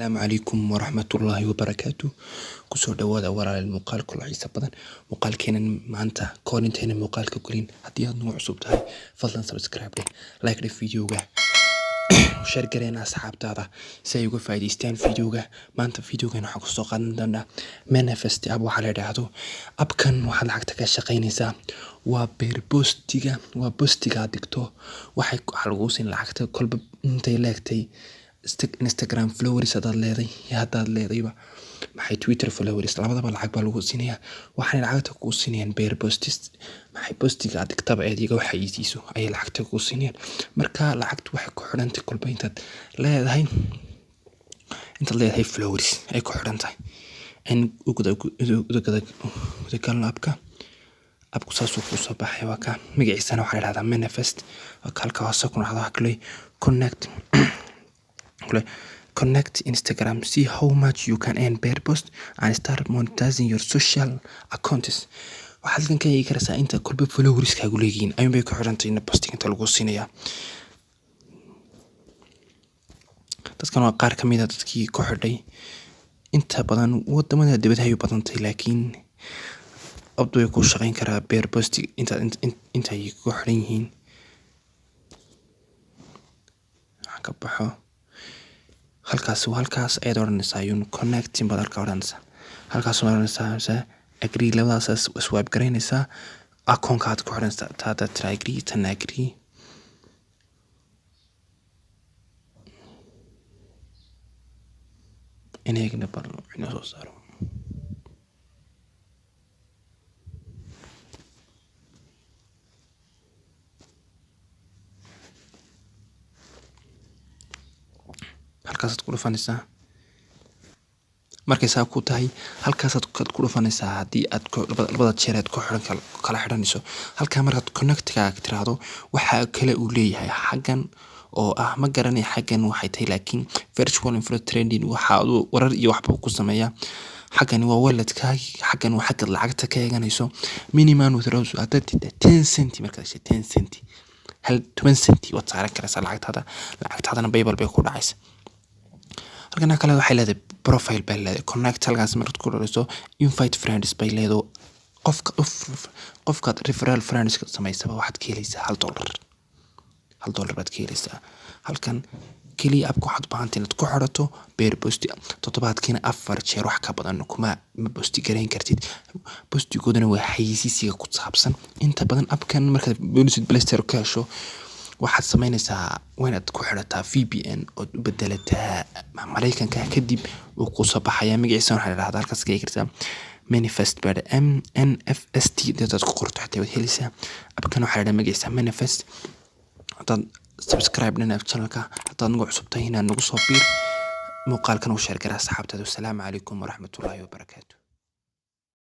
السلام عليكم ورحمة الله وبركاته. كسر دواد أورا المقال كل عيسى بدن مقال كان ما أنت كونت هنا مقال كلين هدي نوع صوت هاي فضلا سبسكرايب له لايك الفيديو جه وشير قرينا أصحاب تاذا سيقول فايديستان فيديو جه ما أنت فيديو جه نحكي سوق عندنا manifest أبو حلا دعوه أب كان واحد حقتك الشقين إذا وبير بوستيجا دكتور واحد على الغوصين لعقته كل أنت لاقتي Instagram followers hadaad leedahay iyo hadaad leedayba maxay Twitter followers labadaba lacag baa lagu siinaya waxaan lacagta ku siinayaan beer posts maxay postiga adigtaba eediga waxa iisiiso ay lacagta ku siinayaan marka lacagtu waxay ku xidhantay kolba intaad leedahay followers ay ku xidhantahay in ugu kalna abku saasuu ku soo baxay waa ka magaciisana waxa la yiraahdaa manifest kalka hoose ku noqda kale connect Instagram, see how much you can earn per post and start monetizing your social accounts. waxaad kan kay karaysaa inta kulba followers kaagu leeyihiin ayun bay ku xirantay in posting inta lagu siinaya dadkan waa qaar kamid ah dadkii ku xidhay inta badan wadamada dibadda ay u badantay laakiin abdu ku shaqeyn karaa per post inta ay ku xidhan yihiin ka baxo halkaas ay dooranaysaa ayuu connecting badalka oranaysaa halkaas oranaysaa agree labadaas swipe gareynaysaa account aad ku xiranaysaa taada try agree tan agree inagna barno ina soo saaro halkaas ku dhufanaysaa markay saa ku tahay halkaas ku dhufanaysaa hadii aad labada jeer aad ku xiran kala xiranayso halka markaad connect ka tiraado waxa kale uu leeyahay xagan oo ma garanay xagan waxay tahay laakiin virtual influencer trending waxa uu warar iyo waxba ku sameeyaa xagan waa walladkaaga xagan waa xagga lacagta ka eeganayso minimum withdrawal aad 10 cent markaad 10 cent hal 20 cent waad saaran karaysaa lacagtaadana paybal bay ku dhacaysaa halkan kale waxay leedahay profile bay leedahay connect halkaas markaad ku dhaliso invite friends bay leedahay qofka referral friends ka sameysaba waxaad ka helaysaa $1 baad ka helaysaa halkan kaliya abku waxaad baahantahay inaad ku xirato beer post toddobaadkiina 4 jeer wax ka badan kuma post gareyn kartid postigoodana waa xayisiisiga ku saabsan inta badan abkan markaad bonus blaster ka hesho waxaad sameynaysaa waynaad ku xirataa VPN oo bedelataa Mareykanka kadib uu ku soo baxaya magaciisa waxa la yiraahdaa halkaas ka eegirtaa manifest bad MNFST dad ku qorto xataa wad helaysaa abkan waxa la yiraahdaa magaciisa manifest hadaad subscribe lana channelka hadaad nagu cusubtahay inaad nagu soo biir muuqaalkan u share garaa asxaabtaada. Assalaamu calaykum waraxmatullaahi wabarakaatuh.